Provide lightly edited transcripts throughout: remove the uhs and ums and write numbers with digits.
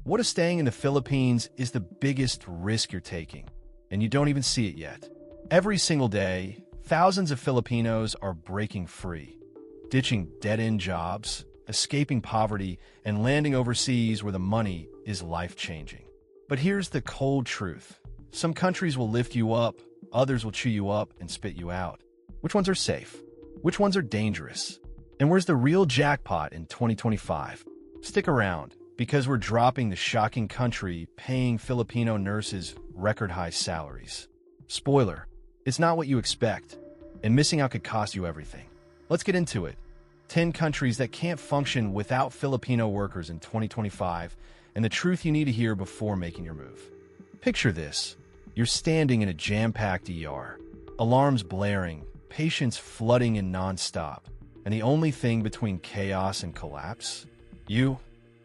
What if staying in the Philippines is the biggest risk you're taking, and you don't even see it yet? Every single day, thousands of Filipinos are breaking free, ditching dead-end jobs, escaping poverty, and landing overseas where the money is life-changing. But here's the cold truth. Some countries will lift you up, others will chew you up and spit you out. Which ones are safe? Which ones are dangerous? And where's the real jackpot in 2025? Stick around, because we're dropping the shocking country paying Filipino nurses record-high salaries. Spoiler, it's not what you expect, and missing out could cost you everything. Let's get into it. 10 countries that can't function without Filipino workers in 2025, and the truth you need to hear before making your move. Picture this. You're standing in a jam-packed ER, alarms blaring, patients flooding in non-stop, and the only thing between chaos and collapse? You,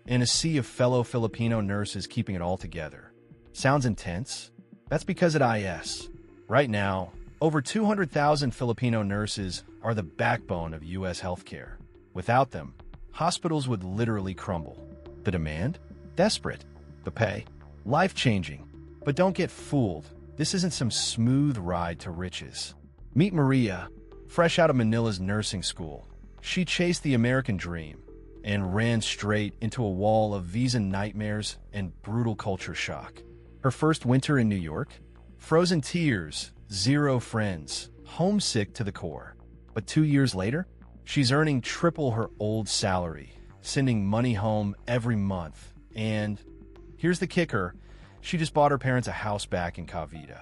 in a sea of fellow Filipino nurses keeping it all together. Sounds intense? That's because at IS, right now, over 200,000 Filipino nurses are the backbone of U.S. healthcare. Without them, hospitals would literally crumble. The demand? Desperate. The pay? Life-changing. But don't get fooled. This isn't some smooth ride to riches. Meet Maria, fresh out of Manila's nursing school. She chased the American dream and ran straight into a wall of visa nightmares and brutal culture shock. Her first winter in New York? Frozen tears, zero friends, homesick to the core. But 2 years later, she's earning triple her old salary, sending money home every month. And here's the kicker, she just bought her parents a house back in Cavite.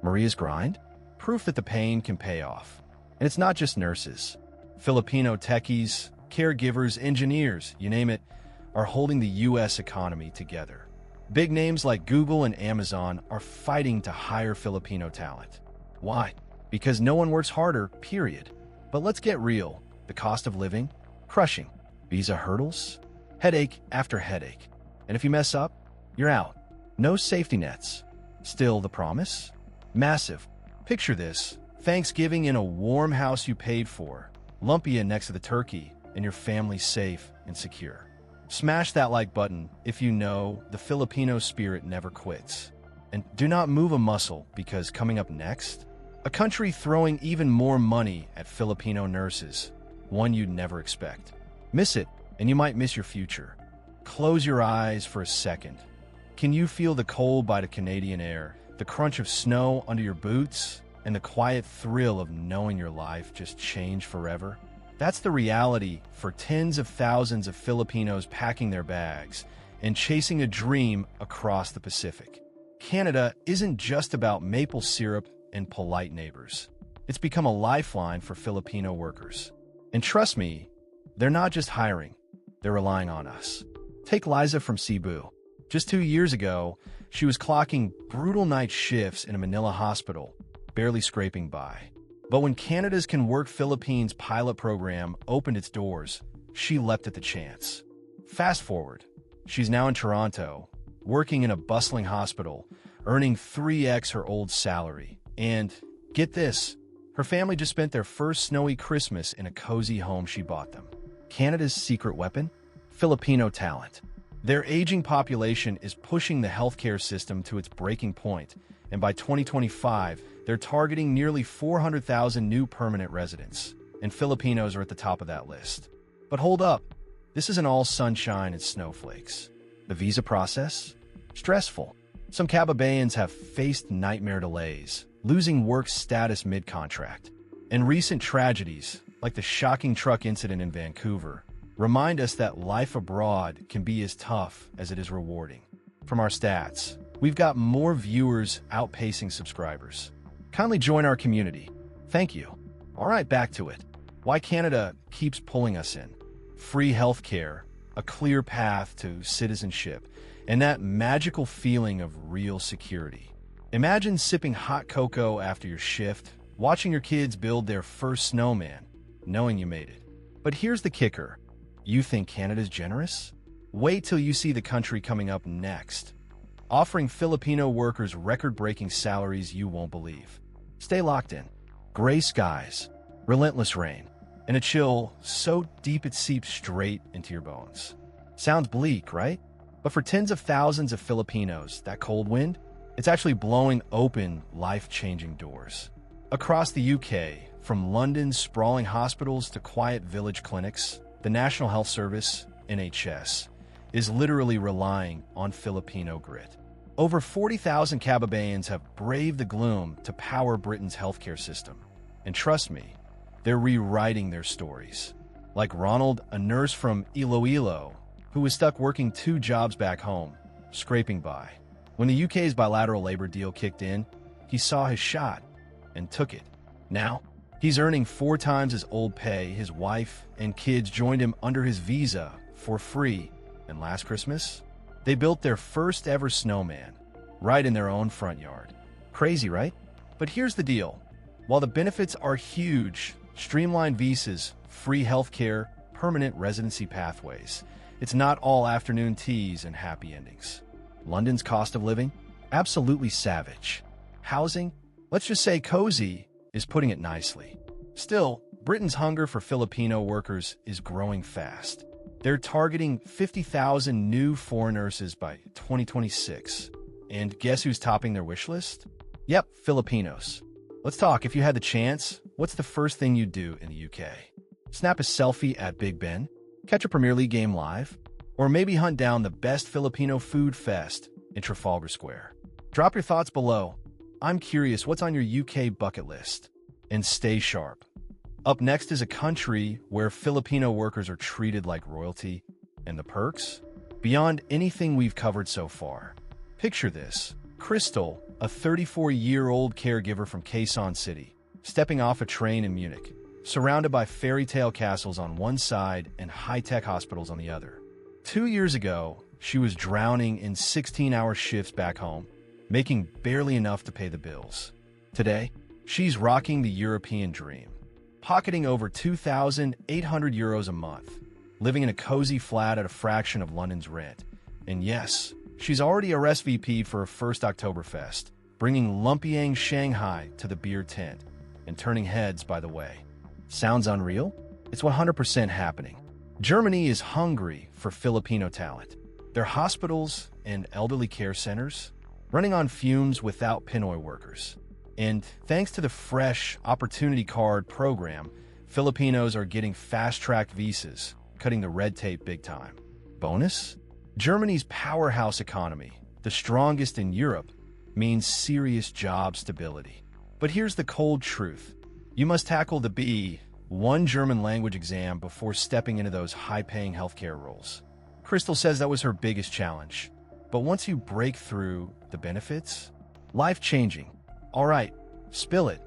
Maria's grind? Proof that the pain can pay off. And it's not just nurses. Filipino techies, caregivers, engineers, you name it, are holding the U.S. economy together. Big names like Google and Amazon are fighting to hire Filipino talent. Why? Because no one works harder, period. But let's get real. The cost of living? Crushing. Visa hurdles? Headache after headache. And if you mess up, you're out. No safety nets. Still the promise? Massive. Picture this. Thanksgiving in a warm house you paid for. Lumpia next to the turkey, and your family's safe and secure. Smash that like button if you know the Filipino spirit never quits. And do not move a muscle, because coming up next, a country throwing even more money at Filipino nurses, one you'd never expect. Miss it, and you might miss your future. Close your eyes for a second. Can you feel the cold bite of Canadian air, the crunch of snow under your boots, and the quiet thrill of knowing your life just changed forever? That's the reality for tens of thousands of Filipinos packing their bags and chasing a dream across the Pacific. Canada isn't just about maple syrup and polite neighbors. It's become a lifeline for Filipino workers. And trust me, they're not just hiring, they're relying on us. Take Liza from Cebu. Just 2 years ago, she was clocking brutal night shifts in a Manila hospital, barely scraping by. But when Canada's Can Work Philippines pilot program opened its doors, she leapt at the chance. Fast forward, she's now in Toronto, working in a bustling hospital, earning 3x her old salary. And get this, her family just spent their first snowy Christmas in a cozy home she bought them. Canada's secret weapon? Filipino talent. Their aging population is pushing the healthcare system to its breaking point, and by 2025, they're targeting nearly 400,000 new permanent residents, and Filipinos are at the top of that list. But hold up, this isn't all sunshine and snowflakes. The visa process? Stressful. Some Cababayans have faced nightmare delays, losing work status mid-contract. And recent tragedies, like the shocking truck incident in Vancouver, remind us that life abroad can be as tough as it is rewarding. From our stats, we've got more viewers outpacing subscribers. Kindly join our community. Thank you. All right, back to it. Why Canada keeps pulling us in. Free healthcare, a clear path to citizenship, and that magical feeling of real security. Imagine sipping hot cocoa after your shift, watching your kids build their first snowman, knowing you made it. But here's the kicker. You think Canada's generous? Wait till you see the country coming up next, offering Filipino workers record-breaking salaries you won't believe. Stay locked in. Gray skies, relentless rain, and a chill so deep it seeps straight into your bones. Sounds bleak, right? But for tens of thousands of Filipinos, that cold wind, it's actually blowing open life-changing doors. Across the UK, from London's sprawling hospitals to quiet village clinics, the National Health Service, NHS, is literally relying on Filipino grit. Over 40,000 Kababayans have braved the gloom to power Britain's healthcare system. And trust me, they're rewriting their stories. Like Ronald, a nurse from Iloilo, who was stuck working 2 jobs back home, scraping by. When the UK's bilateral labor deal kicked in, he saw his shot and took it. Now, he's earning 4 times his old pay. His wife and kids joined him under his visa for free. And last Christmas, they built their first ever snowman right in their own front yard. Crazy, right? But here's the deal. While the benefits are huge, streamlined visas, free healthcare, permanent residency pathways, it's not all afternoon teas and happy endings. London's cost of living? Absolutely savage. Housing? Let's just say cozy is putting it nicely. Still, Britain's hunger for Filipino workers is growing fast. They're targeting 50,000 new foreign nurses by 2026. And guess who's topping their wish list? Yep, Filipinos. Let's talk. If you had the chance, what's the first thing you'd do in the UK? Snap a selfie at Big Ben? Catch a Premier League game live? Or maybe hunt down the best Filipino food fest in Trafalgar Square? Drop your thoughts below. I'm curious, what's on your UK bucket list? And stay sharp. Up next is a country where Filipino workers are treated like royalty, and the perks? Beyond anything we've covered so far. Picture this. Crystal, a 34-year-old caregiver from Quezon City, stepping off a train in Munich, surrounded by fairy tale castles on one side and high-tech hospitals on the other. 2 years ago, she was drowning in 16-hour shifts back home, making barely enough to pay the bills. Today, she's rocking the European dream, pocketing over €2,800 a month, living in a cozy flat at a fraction of London's rent. And yes, she's already a RSVP for her first Oktoberfest, bringing Lumpiang Shanghai to the beer tent, and turning heads, by the way. Sounds unreal? It's 100% happening. Germany is hungry for Filipino talent. Their hospitals and elderly care centers running on fumes without Pinoy workers. And thanks to the fresh Opportunity Card program, Filipinos are getting fast-track visas, cutting the red tape big time. Bonus? Germany's powerhouse economy, the strongest in Europe, means serious job stability. But here's the cold truth. You must tackle the B1 German language exam before stepping into those high-paying healthcare roles. Crystal says that was her biggest challenge. But once you break through the benefits, life-changing. All right, spill it.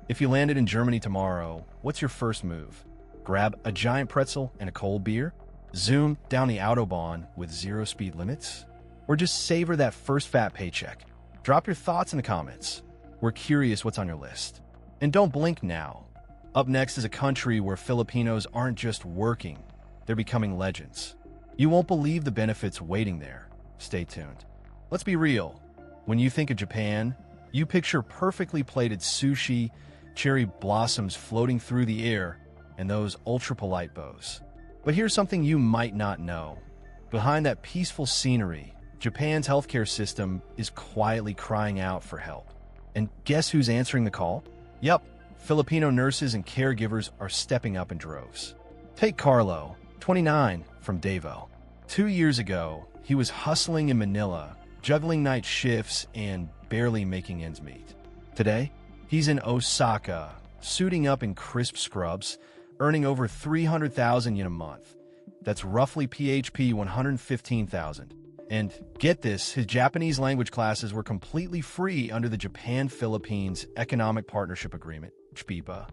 If you landed in Germany tomorrow, what's your first move? Grab a giant pretzel and a cold beer? Zoom down the Autobahn with 0 speed limits? Or just savor that first fat paycheck? Drop your thoughts in the comments. We're curious what's on your list. And don't blink now. Up next is a country where Filipinos aren't just working, they're becoming legends. You won't believe the benefits waiting there. Stay tuned. Let's be real. When you think of Japan, you picture perfectly plated sushi, cherry blossoms floating through the air, and those ultra-polite bows. But here's something you might not know. Behind that peaceful scenery, Japan's healthcare system is quietly crying out for help. And guess who's answering the call? Yup, Filipino nurses and caregivers are stepping up in droves. Take Carlo, 29, from Davao. 2 years ago, he was hustling in Manila, juggling night shifts and barely making ends meet. Today, he's in Osaka, suiting up in crisp scrubs, earning over 300,000 yen a month. That's roughly PHP 115,000. And get this, his Japanese language classes were completely free under the Japan-Philippines Economic Partnership Agreement, JPEPA.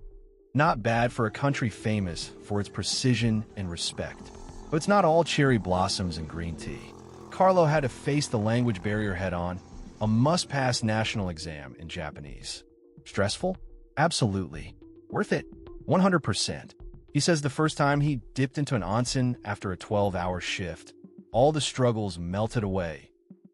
Not bad for a country famous for its precision and respect. But it's not all cherry blossoms and green tea. Carlo had to face the language barrier head-on, a must-pass national exam in Japanese. Stressful? Absolutely. Worth it? 100%. He says the first time he dipped into an onsen after a 12-hour shift, all the struggles melted away.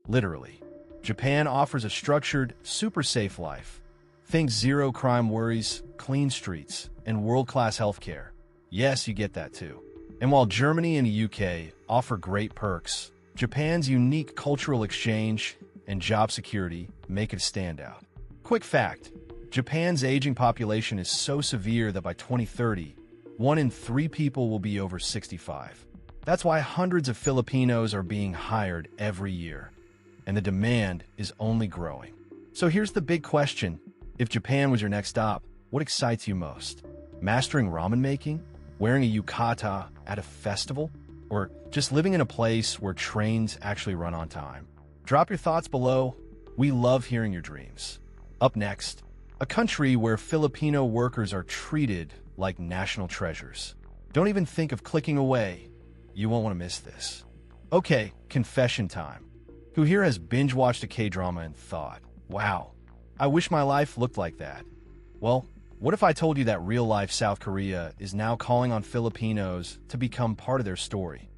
Literally. Japan offers a structured, super safe life. Think zero crime worries, clean streets, and world-class healthcare. Yes, you get that too. And while Germany and the UK offer great perks, Japan's unique cultural exchange and job security make it stand out. Quick fact, Japan's aging population is so severe that by 2030, 1 in 3 people will be over 65. That's why hundreds of Filipinos are being hired every year, and the demand is only growing. So here's the big question. If Japan was your next stop, what excites you most? Mastering ramen making? Wearing a yukata at a festival? Or just living in a place where trains actually run on time? Drop your thoughts below. We love hearing your dreams. Up next, a country where Filipino workers are treated like national treasures. Don't even think of clicking away. You won't want to miss this. Okay, confession time. Who here has binge-watched a K-drama and thought, wow, I wish my life looked like that? Well, what if I told you that real-life South Korea is now calling on Filipinos to become part of their story?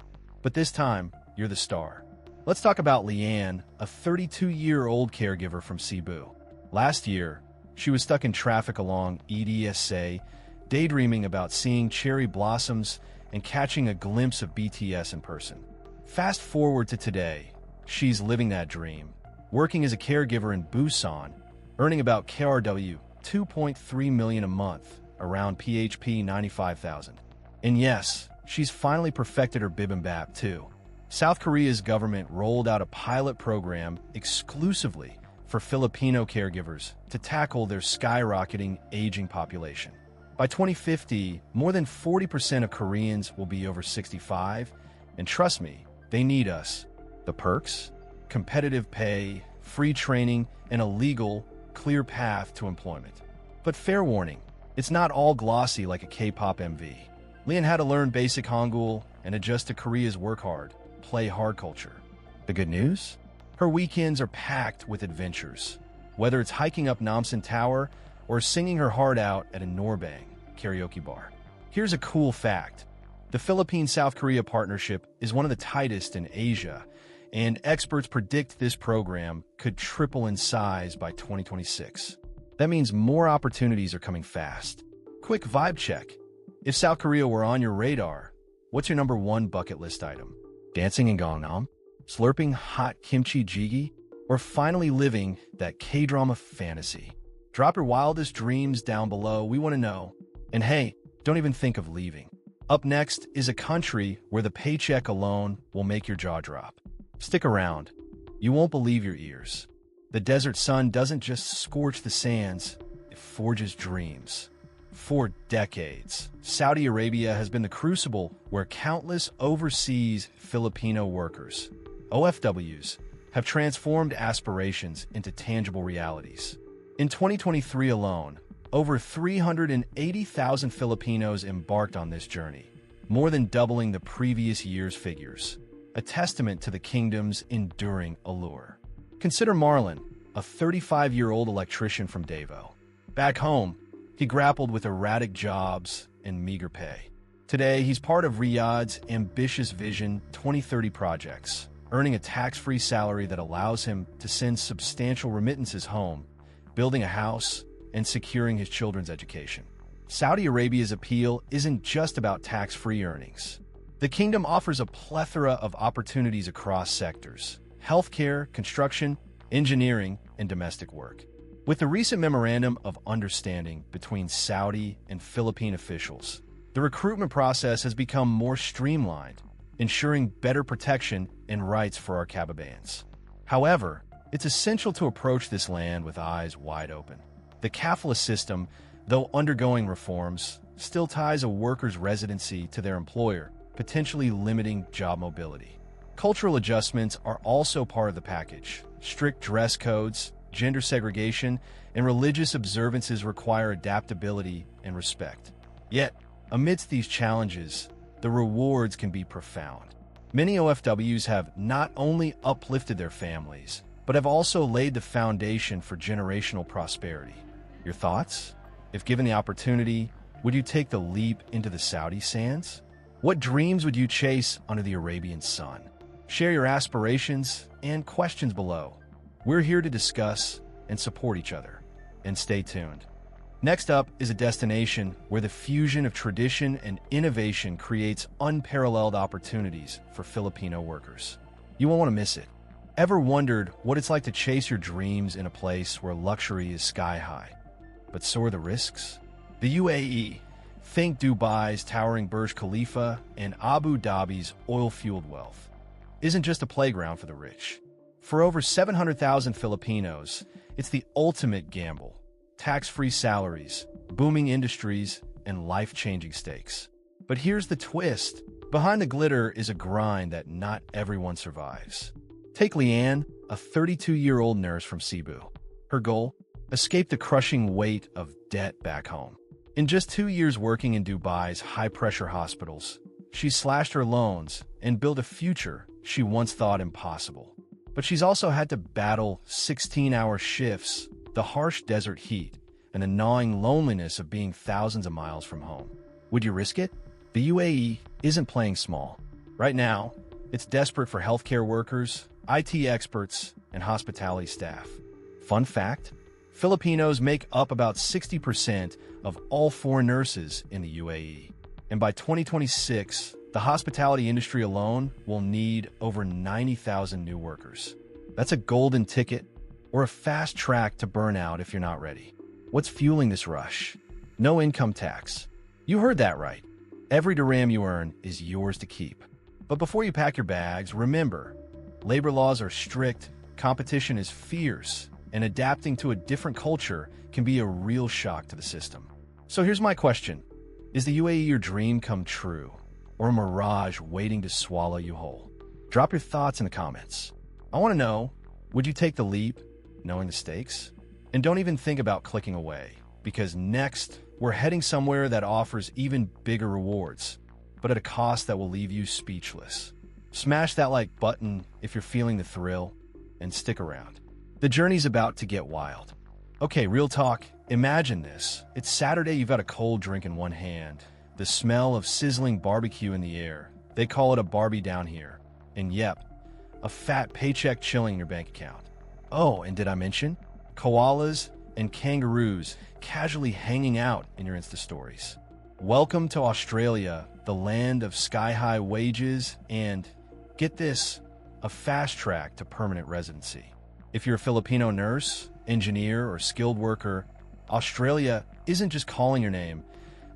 But this time, you're the star. Let's talk about Leanne, a 32-year-old caregiver from Cebu. Last year, she was stuck in traffic along EDSA, daydreaming about seeing cherry blossoms and catching a glimpse of BTS in person. Fast forward to today, she's living that dream, working as a caregiver in Busan, earning about KRW 2.3 million a month, around PHP 95,000. And yes, she's finally perfected her bibimbap too. South Korea's government rolled out a pilot program exclusively for Filipino caregivers to tackle their skyrocketing aging population. By 2050, more than 40% of Koreans will be over 65, and trust me, they need us. The perks? Competitive pay, free training, and a legal, clear path to employment. But fair warning, it's not all glossy like a K-pop MV. Leanne had to learn basic Hangul and adjust to Korea's work hard, play hard culture. The good news? Her weekends are packed with adventures. Whether it's hiking up Namsan Tower or singing her heart out at a Norbang karaoke bar. Here's a cool fact. The Philippine-South Korea partnership is one of the tightest in Asia, and experts predict this program could triple in size by 2026. That means more opportunities are coming fast. Quick vibe check. If South Korea were on your radar, what's your number 1 bucket list item? Dancing in Gangnam? Slurping hot kimchi jjigae? Or finally living that K-drama fantasy? Drop your wildest dreams down below. We want to know. And hey, don't even think of leaving. Up next is a country where the paycheck alone will make your jaw drop. Stick around. You won't believe your ears. The desert sun doesn't just scorch the sands, it forges dreams. For decades, Saudi Arabia has been the crucible where countless overseas Filipino workers, OFWs, have transformed aspirations into tangible realities. In 2023 alone, over 380,000 Filipinos embarked on this journey, more than doubling the previous year's figures, a testament to the kingdom's enduring allure. Consider Marlon, a 35-year-old electrician from Davao. Back home, he grappled with erratic jobs and meager pay. Today, he's part of Riyadh's ambitious Vision 2030 projects, earning a tax-free salary that allows him to send substantial remittances home, building a house, and securing his children's education. Saudi Arabia's appeal isn't just about tax-free earnings. The kingdom offers a plethora of opportunities across sectors: healthcare, construction, engineering, and domestic work. With the recent memorandum of understanding between Saudi and Philippine officials, the recruitment process has become more streamlined, ensuring better protection and rights for our Kababans. However, it's essential to approach this land with eyes wide open. The kafala system, though undergoing reforms, still ties a worker's residency to their employer, potentially limiting job mobility. Cultural adjustments are also part of the package. Strict dress codes, gender segregation, and religious observances require adaptability and respect. Yet, amidst these challenges, the rewards can be profound. Many OFWs have not only uplifted their families, but have also laid the foundation for generational prosperity. Your thoughts? If given the opportunity, would you take the leap into the Saudi sands? What dreams would you chase under the Arabian sun? Share your aspirations and questions below. We're here to discuss and support each other. And stay tuned. Next up is a destination where the fusion of tradition and innovation creates unparalleled opportunities for Filipino workers. You won't want to miss it. Ever wondered what it's like to chase your dreams in a place where luxury is sky high? But so are the risks. The UAE, think Dubai's towering Burj Khalifa and Abu Dhabi's oil-fueled wealth, isn't just a playground for the rich. For over 700,000 Filipinos, it's the ultimate gamble. Tax-free salaries, booming industries, and life-changing stakes. But here's the twist. Behind the glitter is a grind that not everyone survives. Take Leanne, a 32-year-old nurse from Cebu. Her goal? Escape the crushing weight of debt back home. In just 2 years working in Dubai's high-pressure hospitals, she slashed her loans and built a future she once thought impossible. But she's also had to battle 16-hour shifts, the harsh desert heat, and the gnawing loneliness of being thousands of miles from home. Would you risk it? The UAE isn't playing small. Right now, it's desperate for healthcare workers, IT experts, and hospitality staff. Fun fact, Filipinos make up about 60% of all foreign nurses in the UAE. And by 2026, the hospitality industry alone will need over 90,000 new workers. That's a golden ticket or a fast track to burnout if you're not ready. What's fueling this rush? No income tax. You heard that right. Every dirham you earn is yours to keep. But before you pack your bags, remember, labor laws are strict, competition is fierce, and adapting to a different culture can be a real shock to the system. So here's my question. Is the UAE your dream come true, or a mirage waiting to swallow you whole? Drop your thoughts in the comments. I want to know, would you take the leap, knowing the stakes? And don't even think about clicking away, because next, we're heading somewhere that offers even bigger rewards, but at a cost that will leave you speechless. Smash that like button if you're feeling the thrill, and stick around. The journey's about to get wild. Okay, real talk. Imagine this. It's Saturday, you've got a cold drink in one hand, the smell of sizzling barbecue in the air. They call it a Barbie down here. And yep, a fat paycheck chilling in your bank account. Oh, and did I mention? Koalas and kangaroos casually hanging out in your Insta stories. Welcome to Australia, the land of sky-high wages and, get this, a fast track to permanent residency. If you're a Filipino nurse, engineer, or skilled worker, Australia isn't just calling your name,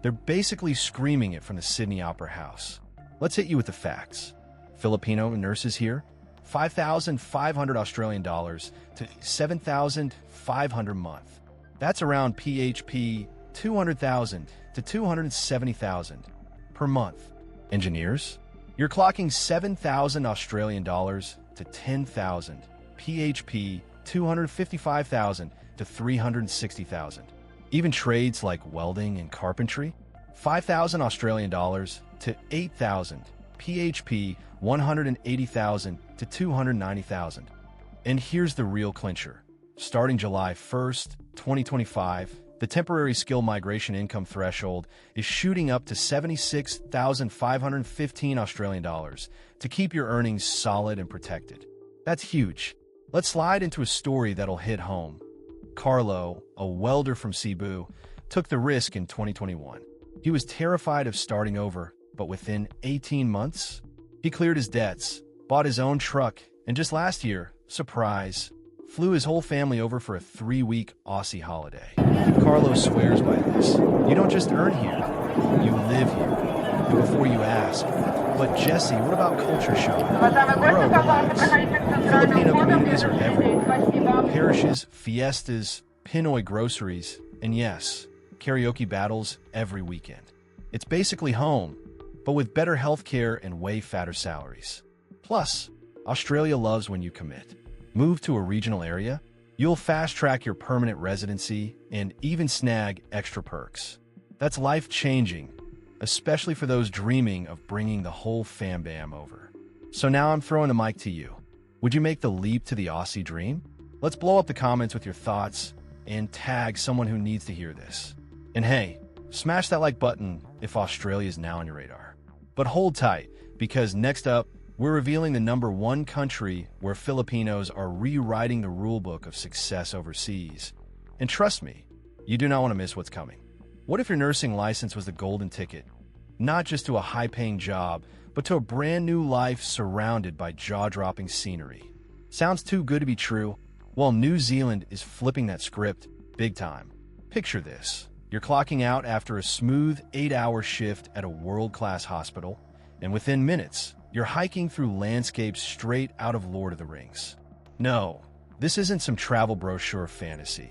they're basically screaming it from the Sydney Opera House. Let's hit you with the facts. Filipino nurses here, 5,500 Australian dollars to 7,500 a month. That's around PHP 200,000 to 270,000 per month. Engineers, you're clocking 7,000 Australian dollars to 10,000 PHP 255,000 to 360,000. Even trades like welding and carpentry, 5,000 Australian dollars to 8,000 PHP 180,000 to 290,000. And here's the real clincher. Starting July 1st, 2025, the temporary skill migration income threshold is shooting up to 76,515 Australian dollars to keep your earnings solid and protected. That's huge. Let's slide into a story that'll hit home. Carlo, a welder from Cebu, took the risk in 2021. He was terrified of starting over, but within 18 months, he cleared his debts, bought his own truck, and just last year, surprise, flew his whole family over for a 3-week Aussie holiday. Carlo swears by this. You don't just earn here, you live here. And before you ask, but Jesse, what about culture shock? Bro, relax. Filipino communities are everywhere. Parishes, fiestas, Pinoy groceries, and yes, karaoke battles every weekend. It's basically home, but with better healthcare and way fatter salaries. Plus, Australia loves when you commit. Move to a regional area, you'll fast-track your permanent residency and even snag extra perks. That's life-changing, especially for those dreaming of bringing the whole fam bam over. So now I'm throwing the mic to you. Would you make the leap to the Aussie dream? Let's blow up the comments with your thoughts and tag someone who needs to hear this. And hey, smash that like button if Australia is now on your radar. But hold tight, because next up, we're revealing the #1 country where Filipinos are rewriting the rulebook of success overseas. And trust me, you do not want to miss what's coming. What if your nursing license was the golden ticket? Not just to a high-paying job, but to a brand new life surrounded by jaw-dropping scenery. Sounds too good to be true? Well, New Zealand is flipping that script big time. Picture this. You're clocking out after a smooth 8-hour shift at a world-class hospital, and within minutes, you're hiking through landscapes straight out of Lord of the Rings. No, this isn't some travel brochure fantasy.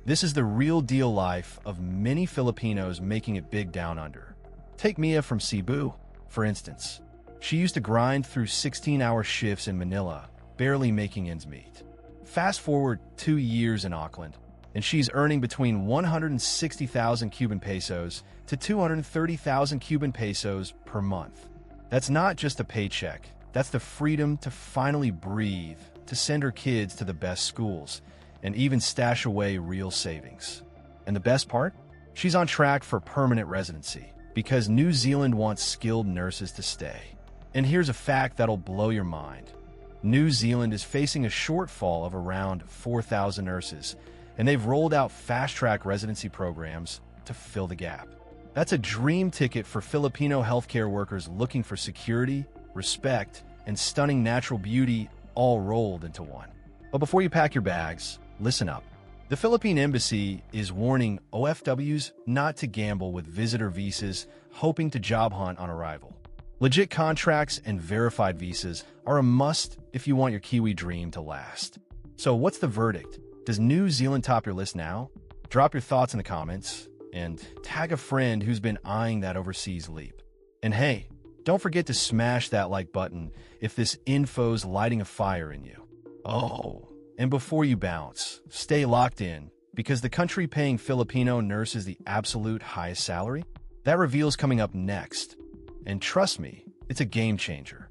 This is the real deal life of many Filipinos making it big down under. Take Mia from Cebu, for instance. She used to grind through 16-hour shifts in Manila, barely making ends meet. Fast forward 2 years in Auckland, and she's earning between 160,000 Cuban pesos to 230,000 Cuban pesos per month. That's not just a paycheck. That's the freedom to finally breathe, to send her kids to the best schools, and even stash away real savings. And the best part? She's on track for permanent residency, because New Zealand wants skilled nurses to stay. And here's a fact that'll blow your mind. New Zealand is facing a shortfall of around 4,000 nurses, and they've rolled out fast-track residency programs to fill the gap. That's a dream ticket for Filipino healthcare workers looking for security, respect, and stunning natural beauty all rolled into one. But before you pack your bags, listen up. The Philippine Embassy is warning OFWs not to gamble with visitor visas hoping to job hunt on arrival. Legit contracts and verified visas are a must if you want your Kiwi dream to last. So what's the verdict? Does New Zealand top your list now? Drop your thoughts in the comments and tag a friend who's been eyeing that overseas leap. And hey, don't forget to smash that like button if this info's lighting a fire in you. Oh, and before you bounce, stay locked in, because the country paying Filipino nurses the absolute highest salary? That reveal's coming up next. And trust me, it's a game changer.